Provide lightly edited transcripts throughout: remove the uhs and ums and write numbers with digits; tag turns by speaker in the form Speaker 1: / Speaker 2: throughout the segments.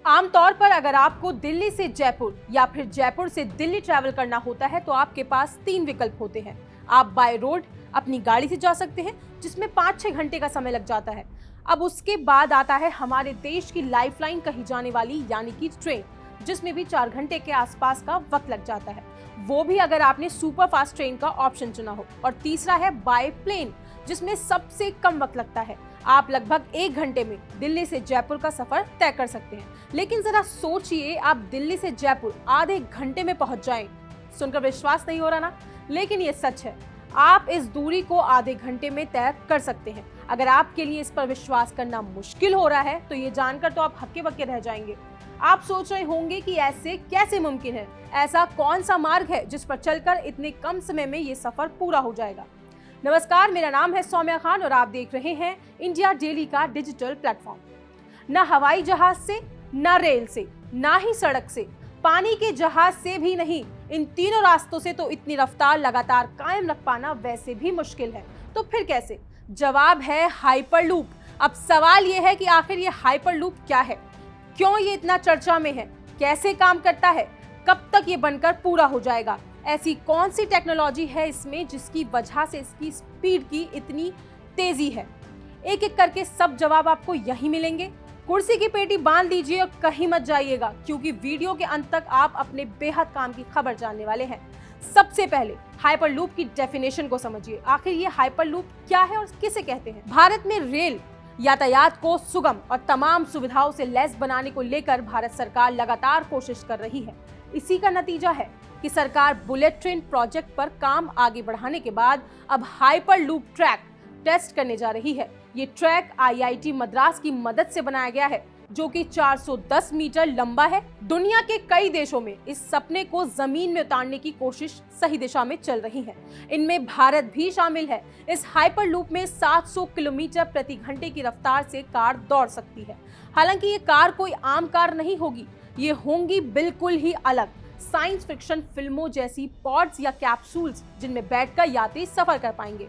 Speaker 1: आमतौर पर अगर आपको दिल्ली से जयपुर या फिर जयपुर से दिल्ली ट्रैवल करना होता है तो आपके पास 3 विकल्प होते हैं। आप बाय रोड अपनी गाड़ी से जा सकते हैं, जिसमें 5-6 घंटे का समय लग जाता है। अब उसके बाद आता है हमारे देश की लाइफलाइन कही जाने वाली यानी कि ट्रेन, जिसमें भी 4 घंटे के आसपास का वक्त लग जाता है, वो भी अगर आपने सुपर फास्ट ट्रेन का ऑप्शन चुना हो। और तीसरा है बाय प्लेन, जिसमें सबसे कम वक्त लगता है। आप लगभग 1 घंटे में दिल्ली से जयपुर का सफर तय कर सकते हैं। लेकिन जरा सोचिए, आप दिल्ली से जयपुर आधे घंटे में पहुंच जाएं। सुनकर विश्वास नहीं हो रहा ना? लेकिन ये सच है। आप इस दूरी को आधे घंटे में तय कर सकते हैं। अगर आपके लिए इस पर विश्वास करना मुश्किल हो रहा है तो ये जानकर तो आप हक्के बक्के रह जाएंगे। आप सोच रहे होंगे कि ऐसे कैसे मुमकिन है, ऐसा कौन सा मार्ग है जिस पर चलकर इतने कम समय में ये सफर पूरा हो जाएगा। नमस्कार, मेरा नाम है सौम्या खान और आप देख रहे हैं इंडिया डेली का डिजिटल प्लेटफॉर्म। न हवाई जहाज से, न रेल से, ना ही सड़क से, पानी के जहाज से भी नहीं, इन तीनों रास्तों से तो इतनी रफ्तार लगातार कायम रख पाना वैसे भी मुश्किल है। तो फिर कैसे? जवाब है हाइपरलूप। अब सवाल ये है कि आखिर ये हाइपरलूप क्या है, क्यों ये इतना चर्चा में है, कैसे काम करता है, कब तक ये बनकर पूरा हो जाएगा, ऐसी कौन सी टेक्नोलॉजी है इसमें जिसकी वजह से इसकी स्पीड की इतनी तेजी है। एक एक करके सब जवाब आपको यहीं मिलेंगे। कुर्सी की पेटी बांध लीजिए और कहीं मत जाइएगा, क्योंकि वीडियो के अंत तक आप अपने बेहद काम की खबर जानने वाले हैं। सबसे पहले हाइपरलूप की डेफिनेशन को समझिए। आखिर ये हाइपरलूप क्या है और किसे कहते हैं। भारत में रेल यातायात को सुगम और तमाम सुविधाओं से लैस बनाने को लेकर भारत सरकार लगातार कोशिश कर रही है। इसी का नतीजा है कि सरकार बुलेट ट्रेन प्रोजेक्ट पर काम आगे बढ़ाने के बाद अब हाइपरलूप ट्रैक टेस्ट करने जा रही है। ये ट्रैक आईआईटी मद्रास की मदद से बनाया गया है, जो कि 410 मीटर लंबा है। दुनिया के कई देशों में इस सपने को जमीन में उतारने की कोशिश सही दिशा में चल रही है। इनमें भारत भी शामिल है। इस हाइपरलूप में 700 किलोमीटर प्रति घंटे की रफ्तार से कार दौड़ सकती है। हालांकि ये कार कोई आम कार नहीं होगी, ये होंगी बिल्कुल ही अलग साइंस फिक्शन फिल्मों जैसी पॉड्स या कैप्सूल्स, जिनमें बैठकर यात्री सफर कर पाएंगे।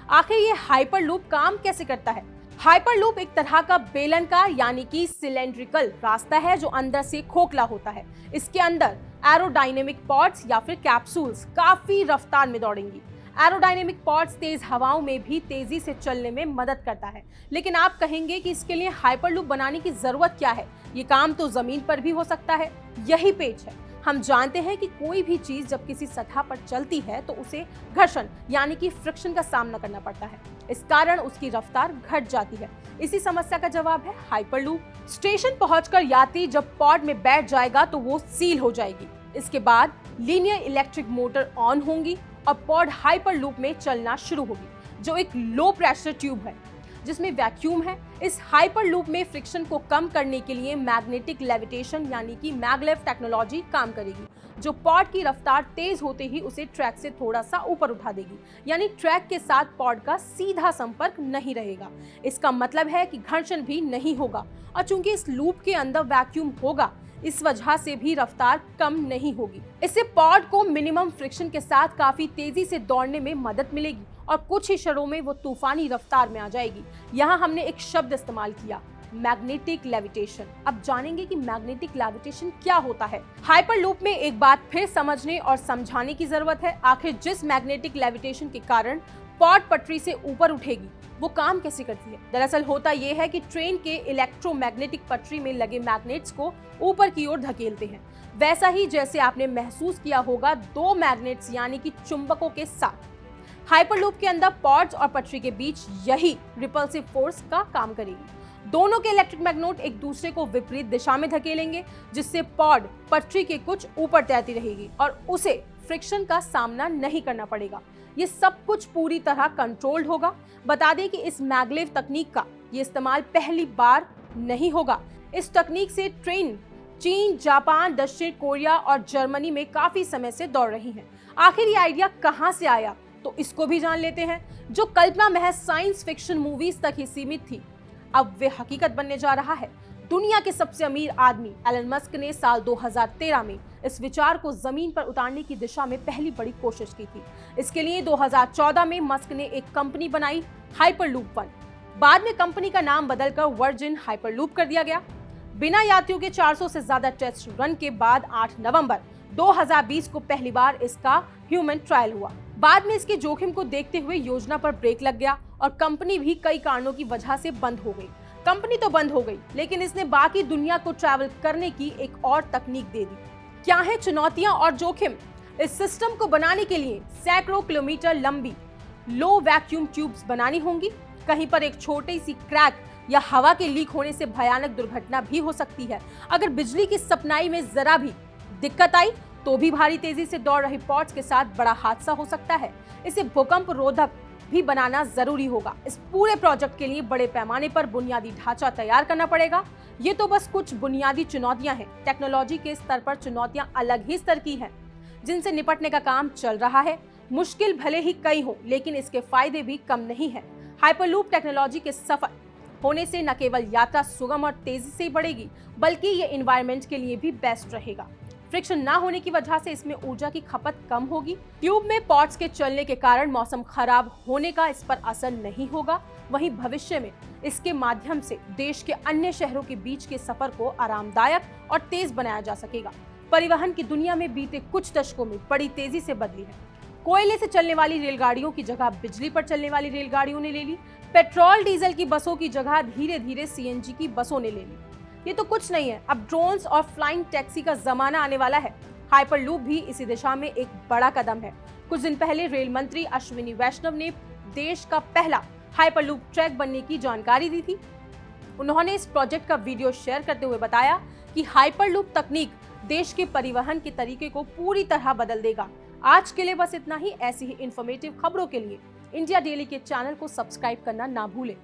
Speaker 1: आखिर ये हाइपरलूप काम कैसे करता है? हाइपरलूप एक तरह का बेलनाकार यानी कि सिलेंड्रिकल रास्ता है जो अंदर से खोखला होता है। इसके अंदर एरोडायनेमिक पॉड्स या फिर कैप्सूल्स काफी रफ्तार में दौड़ेंगी। एरोडायनेमिक पॉड्स तेज हवाओं में भी तेजी से चलने में मदद करता है। लेकिन आप कहेंगे कि इसके लिए हाइपरलूप बनाने की जरूरत क्या है, ये काम तो जमीन पर भी हो सकता है। यही पेच है। हम जानते हैं कि कोई भी चीज जब किसी सतह पर चलती है तो उसे घर्षण यानी कि फ्रिक्शन का सामना करना पड़ता है। इस कारण उसकी रफ्तार घट जाती है। इसी समस्या का जवाब है हाइपरलूप। स्टेशन पहुंचकर यात्री जब पॉड में बैठ जाएगा तो वो सील हो जाएगी। इसके बाद लीनियर इलेक्ट्रिक मोटर ऑन होंगी और पॉड हाइपरलूप में चलना शुरू होगी, जो एक लो प्रेशर ट्यूब है जिसमें वैक्यूम है। इस हाइपरलूप में फ्रिक्शन को कम करने के लिए मैग्नेटिक लेविटेशन यानी कि मैगलेव टेक्नोलॉजी काम करेगी, जो पॉड की रफ्तार तेज होते ही उसे ट्रैक से थोड़ा सा ऊपर उठा देगी। यानी ट्रैक के साथ पॉड का सीधा संपर्क नहीं रहेगा। इसका मतलब है कि घर्षण भी नहीं होगा, और चूंकि इस लूप के अंदर वैक्यूम होगा, इस वजह से भी रफ्तार कम नहीं होगी। इससे पॉड को मिनिमम फ्रिक्शन के साथ काफी तेजी से दौड़ने में मदद मिलेगी और कुछ ही क्षणों में वो तूफानी रफ्तार में आ जाएगी। यहाँ हमने एक शब्द इस्तेमाल किया, मैग्नेटिक लेविटेशन। अब जानेंगे कि मैग्नेटिक लेविटेशन क्या होता है। हाइपरलूप में एक बात फिर समझने और समझाने की जरूरत है। आखिर जिस मैग्नेटिक लेविटेशन के कारण पॉड पटरी से ऊपर उठेगी, वो काम कैसे करती है? दरअसल होता यह है कि ट्रेन के इलेक्ट्रोमैग्नेटिक पटरी में लगे मैग्नेट्स को ऊपर की ओर धकेलते हैं, वैसा ही जैसे आपने महसूस किया होगा 2 मैग्नेट्स यानी कि चुंबकों के साथ। हाइपरलूप के अंदर पॉड्स और पटरी के बीच यही रिपल्सिव फोर्स का काम करेगी। दोनों के इलेक्ट्रिक मैग्नेट एक दूसरे को विपरीत दिशा में धकेलेंगे, जिससे पॉड पटरी के कुछ ऊपर तैरती रहेगी और उसे फ्रिक्शन का सामना नहीं करना पड़ेगा। ये सब कुछ पूरी तरह कंट्रोल्ड होगा। बता दें कि इस मैगलेव तकनीक का ये इस्तेमाल पहली बार नहीं होगा। इस तकनीक से ट्रेन चीन, जापान, दक्षिण कोरिया और जर्मनी में काफी समय से दौड़ रही हैं। आखिर ये आइडिया कहां से आया, तो इसको भी जान लेते हैं। जो कल्पना महज साइंस फिक्शन मूवीज तक ही सीमित थी, अब वे हकीकत बनने जा रहा है। दुनिया के सबसे अमीर आदमी एलन मस्क ने साल 2013 में इस विचार को जमीन पर उतारने की दिशा में पहली बड़ी कोशिश की थी। इसके लिए 2014 में मस्क ने एक कंपनी बनाई, हाइपरलूप वन। बाद में कंपनी का नाम बदलकर वर्जिन हाइपरलूप कर दिया गया। बिना यात्रियों के 400 से ज्यादा टेस्ट रन के बाद 8 नवंबर 2020 को पहली बार इसका ह्यूमन ट्रायल हुआ। बाद में इसके जोखिम को देखते हुए योजना पर ब्रेक लग गया और कंपनी भी कई कारणों की वजह से बंद हो गई। कंपनी तो बंद हो गई, लेकिन इसने बाकी दुनिया को ट्रैवल करने की एक और तकनीक दे दी। क्या है चुनौतियां और जोखिम? इस सिस्टम को बनाने के लिए सैकड़ों किलोमीटर लंबी लो वैक्यूम ट्यूब्स बनानी होंगी। कहीं पर एक छोटी सी क्रैक या हवा के लीक होने से भयानक दुर्घटना भी हो सकती है। अगर बिजली की सप्लाई में जरा भी दिक्कत आई तो भी भारी तेजी से दौड़ रही पॉड्स के साथ बड़ा हादसा हो सकता है। इसे भूकंप रोधक भी बनाना जरूरी होगा। इस पूरे प्रोजेक्ट के लिए बड़े पैमाने पर बुनियादी ढांचा तैयार करना पड़ेगा। ये तो बस कुछ बुनियादी चुनौतियां हैं। टेक्नोलॉजी के स्तर पर चुनौतियां अलग ही स्तर की हैं, जिनसे निपटने का काम चल रहा है। मुश्किल भले ही कई हो, लेकिन इसके फायदे भी कम नहीं है। हाइपरलूप टेक्नोलॉजी के सफल होने से न केवल यात्रा सुगम और तेजी से बढ़ेगी, बल्कि ये एनवायरनमेंट के लिए भी बेस्ट रहेगा। फ्रिक्शन ना होने की वजह से इसमें ऊर्जा की खपत कम होगी। ट्यूब में पॉड्स के चलने के कारण मौसम खराब होने का इस पर असर नहीं होगा। वहीं भविष्य में इसके माध्यम से देश के अन्य शहरों के बीच के सफर को आरामदायक और तेज बनाया जा सकेगा। परिवहन की दुनिया में बीते कुछ दशकों में बड़ी तेजी से बदली है। कोयले से चलने वाली रेलगाड़ियों की जगह बिजली पर चलने वाली रेलगाड़ियों ने ले ली। पेट्रोल डीजल की बसों की जगह धीरे धीरे सीएनजी की बसों ने ले ली। ये तो कुछ नहीं है, अब ड्रोन्स और फ्लाइंग टैक्सी का जमाना आने वाला है। हाइपरलूप भी इसी दिशा में एक बड़ा कदम है। कुछ दिन पहले रेल मंत्री अश्विनी वैष्णव ने देश का पहला हाइपरलूप ट्रैक बनने की जानकारी दी थी। उन्होंने इस प्रोजेक्ट का वीडियो शेयर करते हुए बताया कि हाइपरलूप तकनीक देश के परिवहन के तरीके को पूरी तरह बदल देगा। आज के लिए बस इतना ही। ऐसी ही इंफॉर्मेटिव खबरों के लिए इंडिया डेली के चैनल को सब्सक्राइब करना ना भूलें।